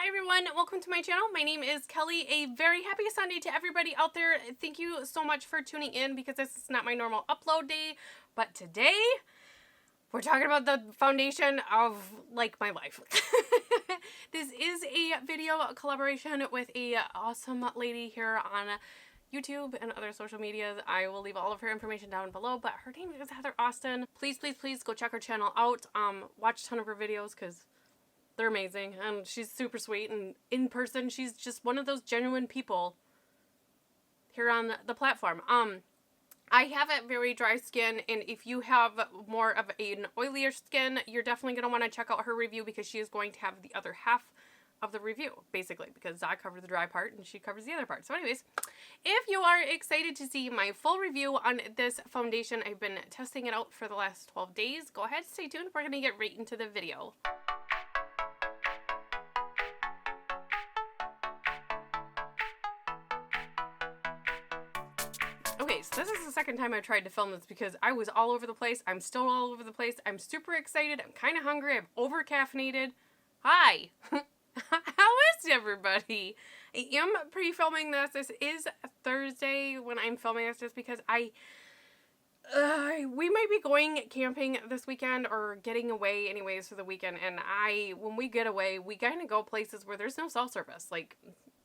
everyone, welcome to my channel. My name is Kelly. A very happy Sunday to everybody out there. Thank you so much for tuning in because this is not my normal upload day, but today we're talking about the foundation of like my life. This is a video collaboration with a awesome lady here on YouTube and other social medias. I will leave all of her information down below, but her name is Heather Austin. Please go check her channel out. Watch a ton of her videos because they're amazing, and she's super sweet, and in person, she's just one of those genuine people here on the platform. I have a very dry skin, and if you have more of an oilier skin, you're definitely going to want to check out her review because she is going to have the other half of the review, basically, because I cover the dry part and she covers the other part. So anyways, if you are excited to see my full review on this foundation, I've been testing it out for the last 12 days. Go ahead, stay tuned. We're going to get right into the video. Okay, so this is the second time I tried to film this because I was all over the place. I'm still all over the place. I'm super excited. I'm kind of hungry. I'm over-caffeinated. Hi! How is everybody? I am pre-filming this. This is Thursday when I'm filming this just because we might be going camping this weekend or getting away anyways for the weekend. And when we get away, we kind of go places where there's no cell service. Like,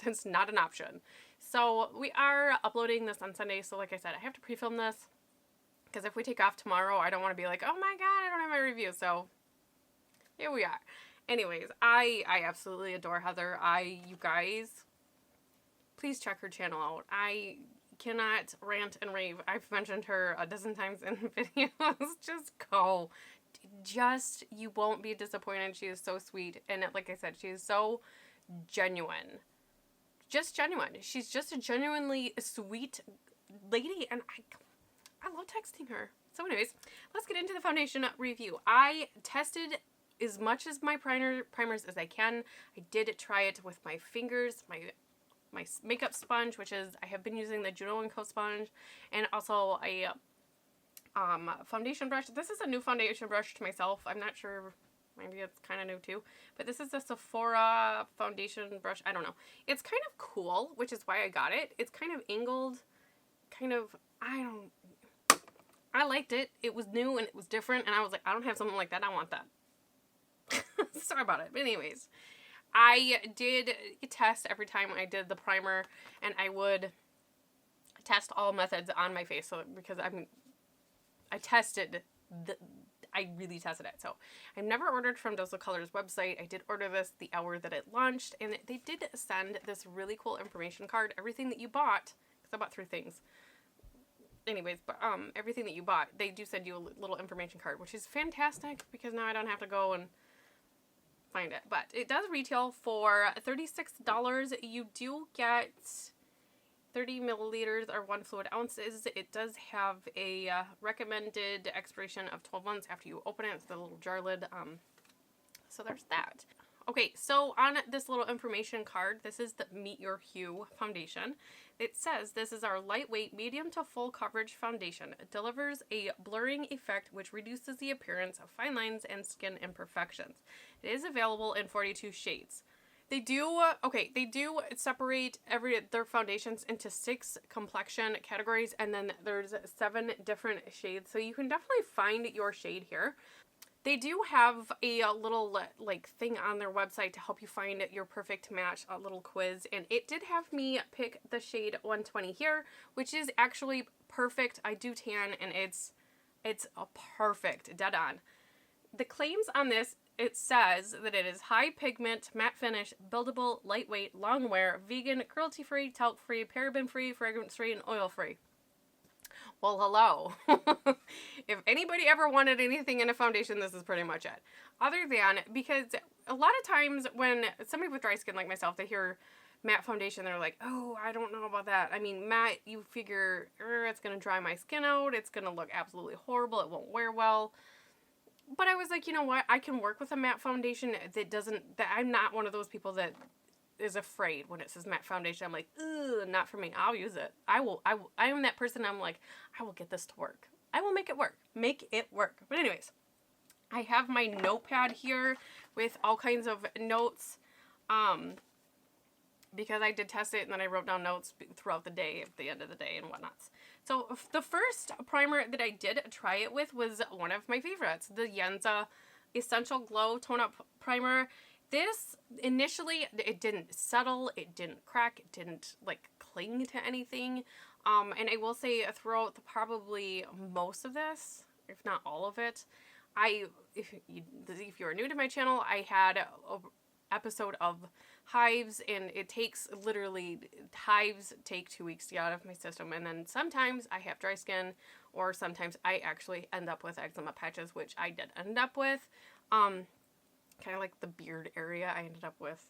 that's not an option. So we are uploading this on Sunday. So like I said, I have to pre-film this because if we take off tomorrow, I don't want to be like, oh my God, I don't have my review. So here we are. Anyways, I absolutely adore Heather. You guys, please check her channel out. I cannot rant and rave. I've mentioned her a dozen times in videos. Just go. You won't be disappointed. She is so sweet. And like I said, she is so genuine. Just genuine. She's just a genuinely sweet lady, and I love texting her. So anyways, let's get into the foundation review. I tested as much as my primers as I can. I did try it with my fingers, my makeup sponge, which is, I have been using the Juno & Co sponge, and also a foundation brush. This is a new foundation brush to myself. I'm not sure, maybe it's kind of new too, but this is a Sephora foundation brush. I don't know. It's kind of cool, which is why I got it. It's kind of angled, I liked it. It was new and it was different, and I was like, I don't have something like that. I want that. Sorry about it. But anyways, I did test every time I did the primer, and I would test all methods on my face. So because I really tested it. So I've never ordered from Dose of Colors website. I did order this the hour that it launched, and they did send this really cool information card. Everything that you bought, because I bought 3 things. Anyways, but everything that you bought, they do send you a little information card, which is fantastic because now I don't have to go and find it. But it does retail for $36. You do get 30 milliliters or 1 fluid ounces. It does have a recommended expiration of 12 months after you open it. It's the little jar lid. So there's that. Okay, so on this little information card, this is the Meet Your Hue foundation. It says this is our lightweight, medium to full coverage foundation. It delivers a blurring effect which reduces the appearance of fine lines and skin imperfections. It is available in 42 shades. They do separate their foundations into 6 complexion categories, and then there's 7 different shades, so you can definitely find your shade here. They do have a little like thing on their website to help you find your perfect match, a little quiz, and it did have me pick the shade 120 here, which is actually perfect. I do tan, and it's a perfect, dead on. The claims on this, it says that it is high pigment, matte finish, buildable, lightweight, long wear, vegan, cruelty-free, talc-free, paraben-free, fragrance-free, and oil-free. Well, hello. If anybody ever wanted anything in a foundation, this is pretty much it. Other than, because a lot of times when somebody with dry skin like myself, they hear matte foundation, they're like, oh, I don't know about that. I mean, matte, you figure, it's going to dry my skin out. It's going to look absolutely horrible. It won't wear well. But I was like, you know what? I can work with a matte foundation that I'm not one of those people that is afraid when it says matte foundation. I'm like, ugh, not for me. I'll use it. I am that person. I'm like, I will get this to work. I will make it work. Make it work. But anyways, I have my notepad here with all kinds of notes. because I did test it and then I wrote down notes throughout the day, at the end of the day and whatnot. So the first primer that I did try it with was one of my favorites, the Yenza Essential Glow Tone Up Primer. This, initially, it didn't settle, it didn't crack, it didn't, like, cling to anything. And I will say, throughout probably most of this, if not all of it, if you're new to my channel, I had an episode of hives, and it takes, literally, hives take 2 weeks to get out of my system, and then sometimes I have dry skin, or sometimes I actually end up with eczema patches, which I did end up with. Kind of like the beard area, I ended up with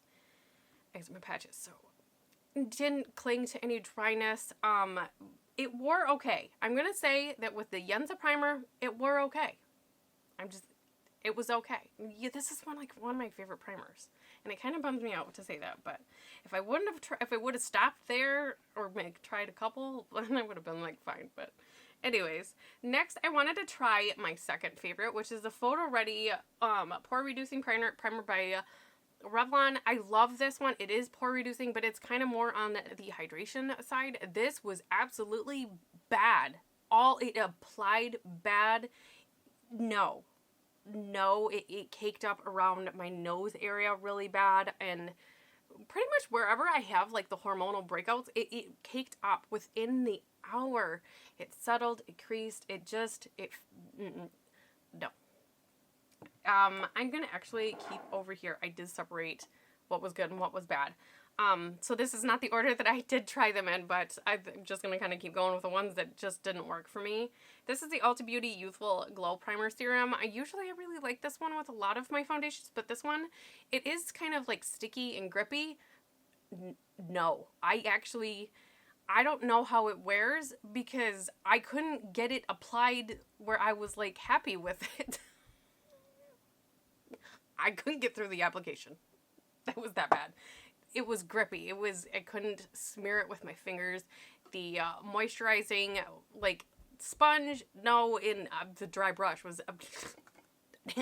eczema patches, so it didn't cling to any dryness. It wore okay. I'm gonna say that with the Yenza primer, it wore okay. It was okay. Yeah, this is one of my favorite primers, and it kind of bums me out to say that. But if I would have stopped there or tried a couple, then I would have been like fine. But anyways, next I wanted to try my second favorite, which is the Photo Ready Pore Reducing Primer by Revlon. I love this one. It is pore reducing, but it's kind of more on the hydration side. This was absolutely bad. It applied bad. No, it caked up around my nose area really bad, and pretty much wherever I have like the hormonal breakouts, it caked up within the hour. It settled, it creased, no. I'm gonna actually keep over here. I did separate what was good and what was bad. So this is not the order that I did try them in, but I'm just going to kind of keep going with the ones that just didn't work for me. This is the Ulta Beauty Youthful Glow Primer Serum. I really like this one with a lot of my foundations, but this one, it is kind of like sticky and grippy. No, I don't know how it wears because I couldn't get it applied where I was like happy with it. I couldn't get through the application. That was that bad. It was grippy. I couldn't smear it with my fingers. The moisturizing, like, sponge, no, in the dry brush was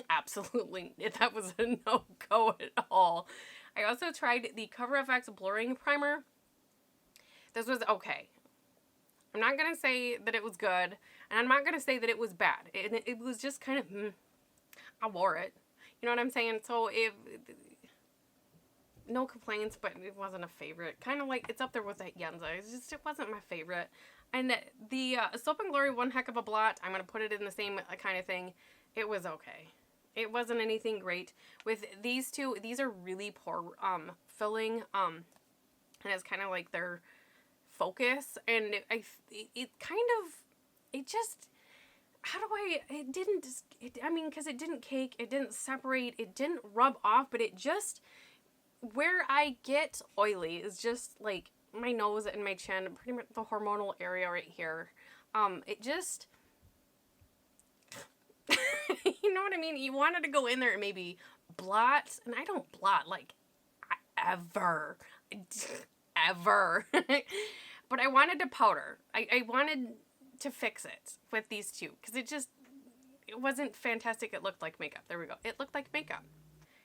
absolutely, that was a no-go at all. I also tried the Cover FX Blurring Primer. This was okay. I'm not going to say that it was good, and I'm not going to say that it was bad. It was just kind of, I wore it. You know what I'm saying? So no complaints, but it wasn't a favorite. Kind of like, it's up there with that Yenza. It wasn't my favorite. And the Soap & Glory One Heck of a Blot, I'm going to put it in the same kind of thing. It was okay. It wasn't anything great. With these two, these are really poor filling. And it's kind of like their focus. And because it didn't cake, it didn't separate, it didn't rub off, but it just, where I get oily is just like my nose and my chin, pretty much the hormonal area right here. It just, you know what I mean? You wanted to go in there and maybe blot, and I don't blot like ever. But I wanted to powder. I wanted to fix it with these two because it wasn't fantastic. It looked like makeup. There we go. It looked like makeup.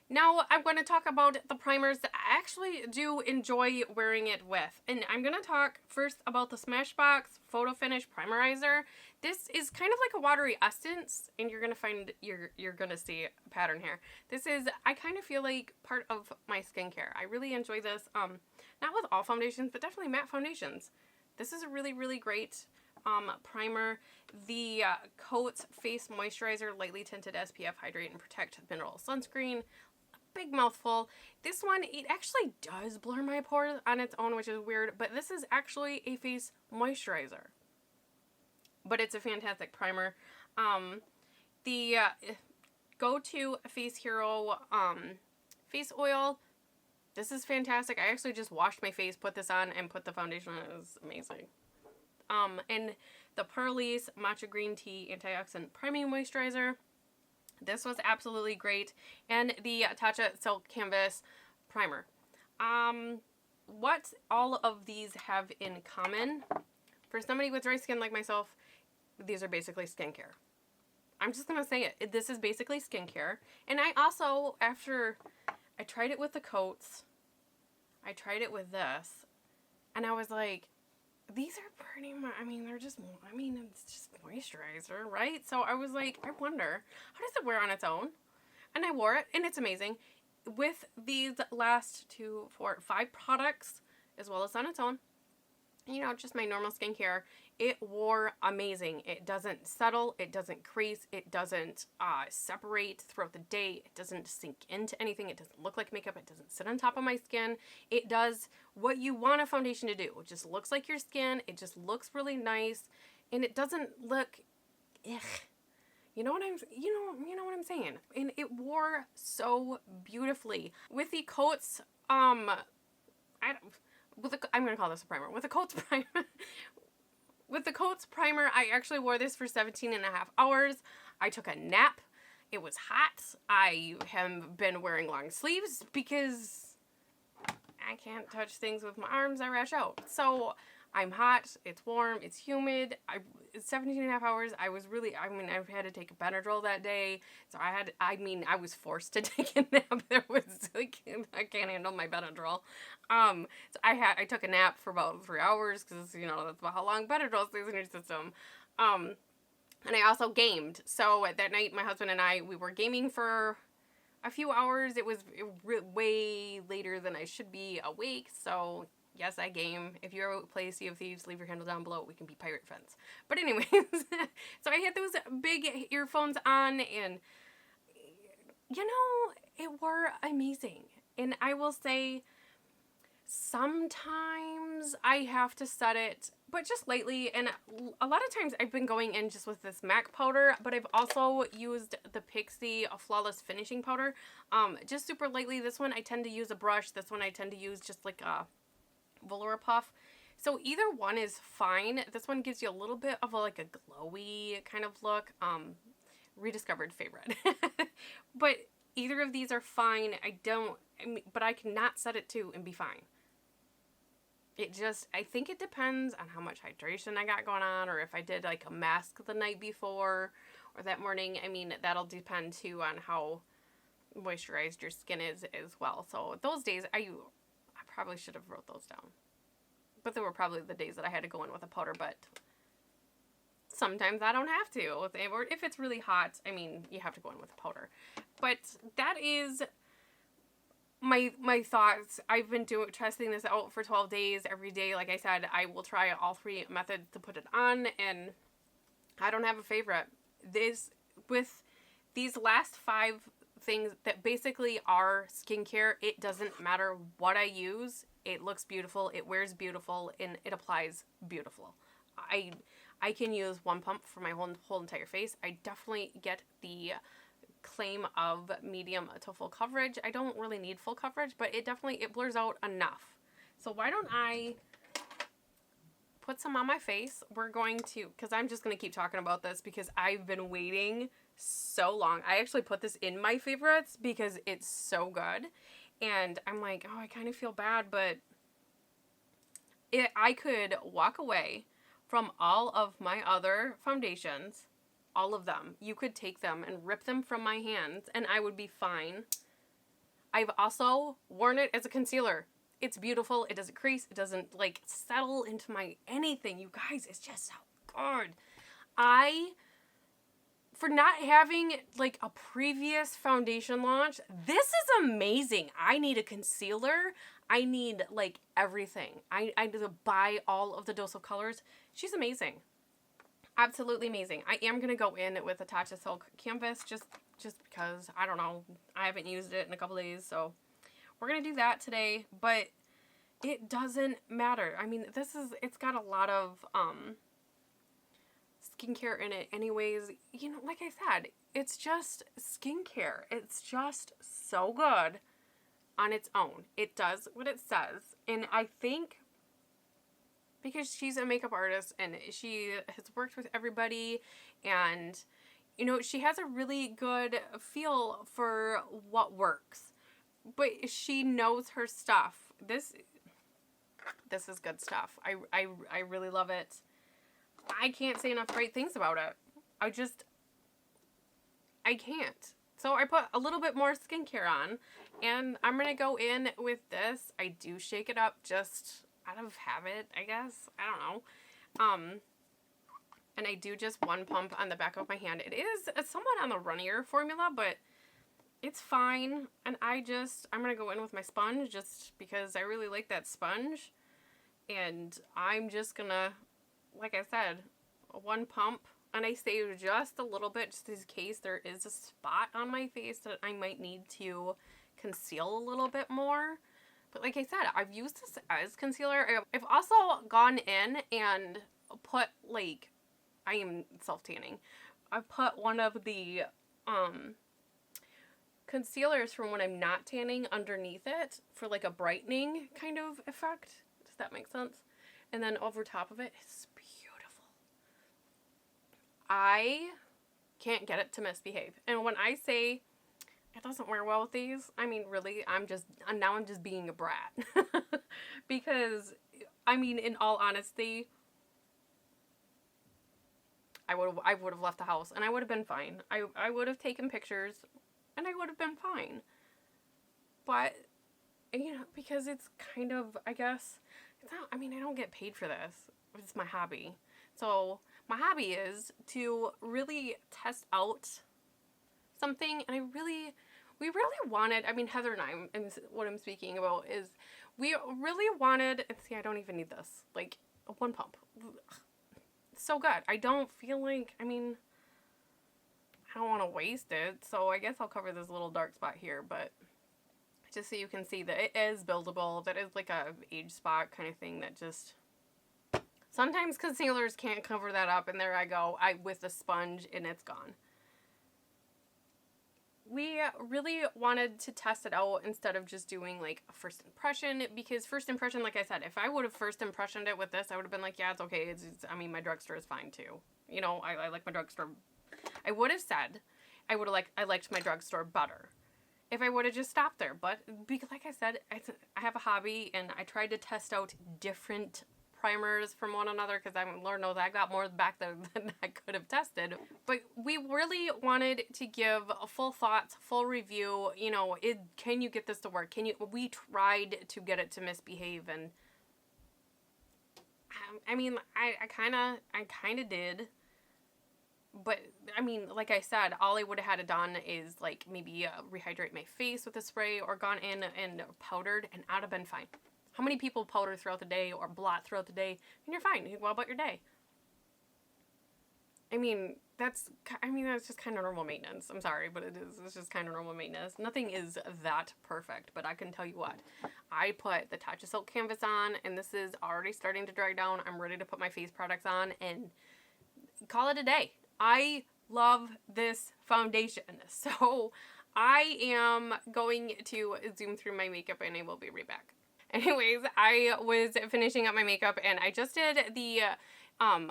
Now I'm going to talk about the primers that I actually do enjoy wearing it with. And I'm going to talk first about the Smashbox Photo Finish Primerizer. This is kind of like a watery essence, and you're going to find, you're going to see a pattern here. This is, I kind of feel like part of my skincare. I really enjoy this, not with all foundations, but definitely matte foundations. This is a really, really great primer. The Coats Face Moisturizer Lightly Tinted SPF Hydrate and Protect Mineral Sunscreen. Big mouthful. This one, it actually does blur my pores on its own, which is weird, but this is actually a face moisturizer. But it's a fantastic primer. The Go-To Face Hero face oil. This is fantastic. I actually just washed my face, put this on, and put the foundation on. It was amazing. And the Pearlies Matcha Green Tea Antioxidant Priming Moisturizer. This was absolutely great. And the Tatcha Silk Canvas Primer. What all of these have in common? For somebody with dry skin like myself, these are basically skincare. I'm just going to say it. This is basically skincare. And I also, after I tried it with the coats, I tried it with this, and I was like, these are pretty much, I mean, they're just, I mean, it's just moisturizer, right? So I was like, I wonder, how does it wear on its own? And I wore it, and it's amazing. With these last 2, 4, 5 products, as well as on its own, you know, just my normal skincare, it wore amazing. It doesn't settle, it doesn't crease, it doesn't separate throughout the day, it doesn't sink into anything, it doesn't look like makeup, it doesn't sit on top of my skin. It does what you want a foundation to do. It just looks like your skin, it just looks really nice, and it doesn't look, ugh. You know what what I'm saying? And it wore so beautifully. With the Coats, I'm gonna call this a primer. With the Coats primer, I actually wore this for 17 and a half hours. I took a nap. It was hot. I have been wearing long sleeves because I can't touch things with my arms. I rash out. So I'm hot. It's warm. It's humid. 17 and a half hours. I had to take a Benadryl that day. So I was forced to take a nap. I can't handle my Benadryl. So I took a nap for about 3 hours because, that's about how long Benadryl stays in your system. And I also gamed. So that night, my husband and we were gaming for a few hours. It was way later than I should be awake. So yes, I game. If you ever play Sea of Thieves, leave your handle down below. We can be pirate friends. But anyways, so I had those big earphones on, and, it were amazing. And I will say, sometimes I have to set it, but just lately, and a lot of times I've been going in just with this MAC powder, but I've also used the Pixi Flawless Finishing Powder. Just super lightly. This one I tend to use a brush. This one I tend to use just like a Velour Puff. So either one is fine. This one gives you a little bit of a glowy kind of look. Rediscovered favorite. But either of these are fine. But I cannot set it to and be fine. I think it depends on how much hydration I got going on, or if I did a mask the night before or that morning. That'll depend too on how moisturized your skin is as well. So those days, I probably should have wrote those down. But they were probably the days that I had to go in with a powder, but sometimes I don't have to. Or if it's really hot, you have to go in with a powder. But that is my thoughts. I've been testing this out for 12 days every day. Like I said, I will try all 3 methods to put it on, and I don't have a favorite. With these last 5 things that basically are skincare, it doesn't matter what I use. It looks beautiful, it wears beautiful, and it applies beautiful. I can use one pump for my whole entire face. I definitely get the claim of medium to full coverage. I don't really need full coverage, but it blurs out enough. So why don't I put some on my face? We're going to, because I'm just going to keep talking about this because I've been waiting so long. I actually put this in my favorites because it's so good. And I'm like, oh, I kind of feel bad, but I could walk away from all of my other foundations, all of them. You could take them and rip them from my hands, and I would be fine. I've also worn it as a concealer. It's beautiful. It doesn't crease. It doesn't, settle into my anything. You guys, it's just so good. For not having, a previous foundation launch, this is amazing. I need a concealer. I need, everything. I need to buy all of the Dose of Colors. She's amazing. Absolutely amazing. I am going to go in with a Tatcha Silk Canvas just because, I don't know, I haven't used it in a couple days, so we're going to do that today, but it doesn't matter. It's got a lot of, skincare in it anyways. Like I said, it's just skincare. It's just so good on its own. It does what it says. And I think because she's a makeup artist and she has worked with everybody, and she has a really good feel for what works. But she knows her stuff. This is good stuff. I really love it. I can't say enough great things about it. I can't. So I put a little bit more skincare on, And I'm going to go in with this. I do shake it up just out of habit, I guess. I don't know. And I do just one pump on the back of my hand. It is somewhat on the runnier formula, but it's fine. And I'm going to go in with my sponge just because I really like that sponge. And I'm just going to, like I said, one pump. And I save just a little bit just in case there is a spot on my face that I might need to conceal a little bit more. But like I said, I've used this as concealer. I've also gone in and put, like, I am self-tanning. I put one of the concealers from when I'm not tanning underneath it for like a brightening kind of effect. Does that make sense? And then over top of it, it's beautiful. I can't get it to misbehave. And when I say it doesn't wear well with these, I mean, really, I'm just being a brat. Because, I mean, in all honesty, I would have left the house and I would have been fine. I would have taken pictures and I would have been fine. But, you know, because it's kind of, I guess, it's not, I mean, I don't get paid for this. It's my hobby. So my hobby is to really test out something. And we really wanted, I mean, Heather and I, and what I'm speaking about is we really wanted, and see, I don't even need this, like one pump. So good. I don't feel like, I mean, I don't want to waste it, so I guess I'll cover this little dark spot here, but just so you can see that it is buildable, that is like a age spot kind of thing that just, sometimes concealers can't cover that up, and there I go, with the sponge, and it's gone. We really wanted to test it out instead of just doing like a first impression, because first impression, like I said, if I would have first impressioned it with this, I would have been like, yeah, it's okay. I mean, my drugstore is fine too. You know, I like my drugstore. I would have said I liked my drugstore better if I would have just stopped there. But because, like I said, I have a hobby and I tried to test out different primers from one another because Lord knows I got more back than I could have tested. But we really wanted to give a full thoughts, full review. You know, can you get this to work? We tried to get it to misbehave, and I mean, I kind of did. But, I mean, like I said, all I would have had it done is, like, maybe rehydrate my face with a spray or gone in and powdered, and I'd have been fine. How many people powder throughout the day or blot throughout the day, and you're fine? You go about your day. I mean, that's just kind of normal maintenance. I'm sorry, but it's just kind of normal maintenance. Nothing is that perfect, but I can tell you what. I put the Tatcha Silk Canvas on, and this is already starting to dry down. I'm ready to put my face products on and call it a day. I love this foundation, so I am going to zoom through my makeup and I will be right back. Anyways, I was finishing up my makeup and I just did the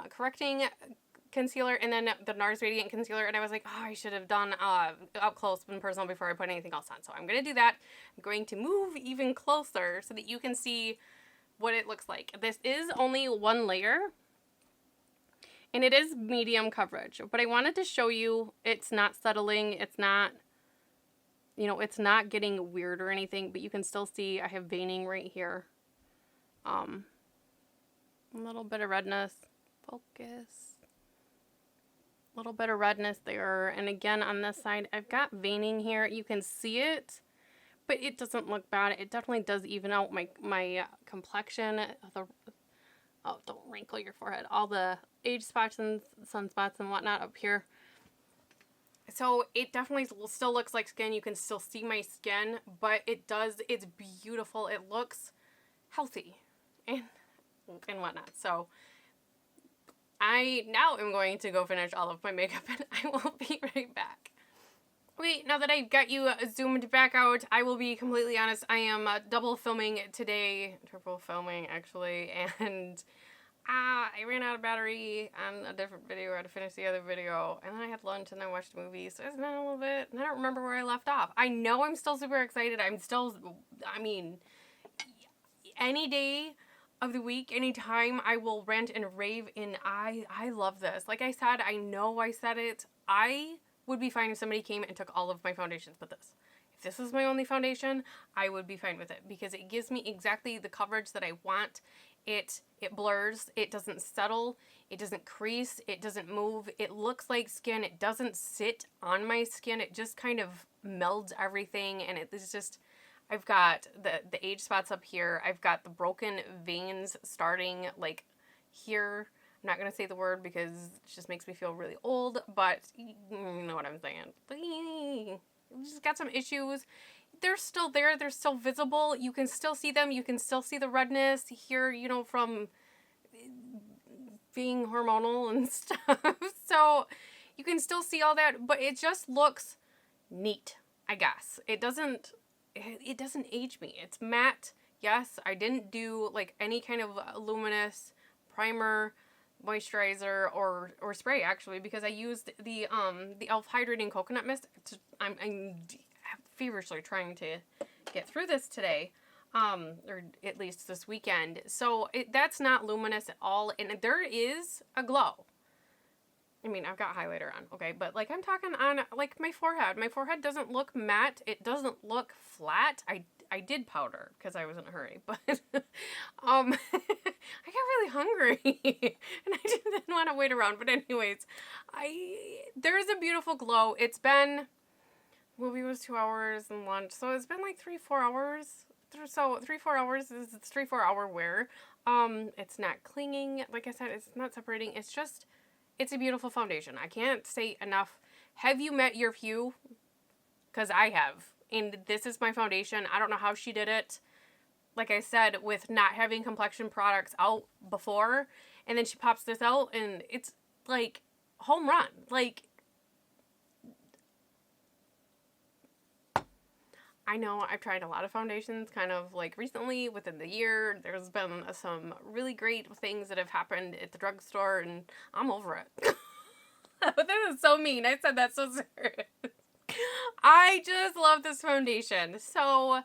correcting concealer and then the NARS Radiant Concealer, and I was like, oh, I should have done up close and personal before I put anything else on. So I'm going to do that. I'm going to move even closer so that you can see what it looks like. This is only one layer. And it is medium coverage, but I wanted to show you it's not settling, it's not, you know, it's not getting weird or anything, but you can still see I have veining right here. A little bit of redness, focus, a little bit of redness there, and again on this side, I've got veining here, you can see it, but it doesn't look bad. It definitely does even out my complexion. Oh, don't wrinkle your forehead. All the age spots and sunspots and whatnot up here. So it definitely still looks like skin. You can still see my skin, but it's beautiful. It looks healthy and whatnot. So I now am going to go finish all of my makeup and I will be right back. Wait, now that I got you zoomed back out, I will be completely honest. I am double filming today, triple filming actually, and I ran out of battery on a different video. I had to finish the other video, and then I had lunch and then watched a movie, so it's been a little bit, and I don't remember where I left off. I know I'm still super excited. I mean, any day of the week, anytime, I will rant and rave, and I love this. Like I said, I know I said it. I would be fine if somebody came and took all of my foundations but this. If this is my only foundation, I would be fine with it because it gives me exactly the coverage that I want. It blurs, it doesn't settle, it doesn't crease, it doesn't move. It looks like skin. It doesn't sit on my skin. It just kind of melds everything, and it's just, I've got the age spots up here. I've got the broken veins starting like here. I'm not going to say the word because it just makes me feel really old, but you know what I'm saying. Just got some issues. They're still there. They're still visible. You can still see them. You can still see the redness here, you know, from being hormonal and stuff. So you can still see all that, but it just looks neat, I guess. It doesn't age me. It's matte. Yes, I didn't do like any kind of luminous primer, moisturizer, or spray actually, because I used the e.l.f. hydrating coconut mist. I'm feverishly trying to get through this today, or at least this weekend. So that's not luminous at all, and there is a glow. I mean, I've got highlighter on, okay, but like I'm talking on like my forehead. My forehead doesn't look matte. It doesn't look flat. I did powder because I was in a hurry, but I got really hungry and I didn't want to wait around. But anyways, there's a beautiful glow. It's been, movie was 2 hours and lunch, so it's been like 3-4 hours. So 3-4 hours is 3-4 hour wear. It's not clinging, like I said, it's not separating. It's just, it's a beautiful foundation. I can't say enough. Have you met your hue? Because I have. And this is my foundation. I don't know how she did it. Like I said, with not having complexion products out before. And then she pops this out and it's like home run. Like, I know I've tried a lot of foundations kind of like recently within the year. There's been some really great things that have happened at the drugstore and I'm over it. This is so mean. I said that so serious. I just love this foundation. So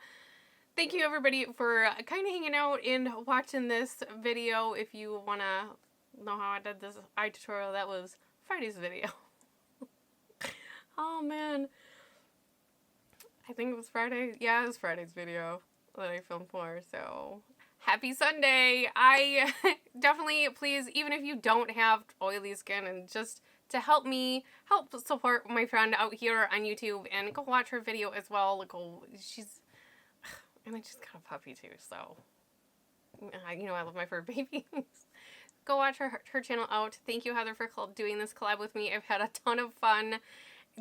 thank you everybody for kind of hanging out and watching this video. If you want to know how I did this eye tutorial, that was Friday's video. Oh man. I think it was Friday. Yeah, it was Friday's video that I filmed for. So happy Sunday. I definitely, please, even if you don't have oily skin, and just to help me help support my friend out here on YouTube, and go watch her video as well. Like, she's, and I just got a puppy too, so you know I love my fur babies. Go watch her channel out. Thank you, Heather, for doing this collab with me. I've had a ton of fun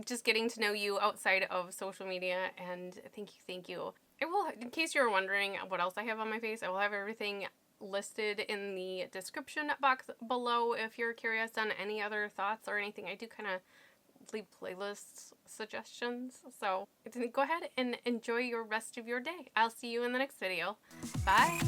just getting to know you outside of social media, and thank you. I will, in case you're wondering what else I have on my face, I will have everything listed in the description box below if you're curious on any other thoughts or anything. I do kind of leave playlist suggestions, so go ahead and enjoy your rest of your day. I'll see you in the next video. Bye!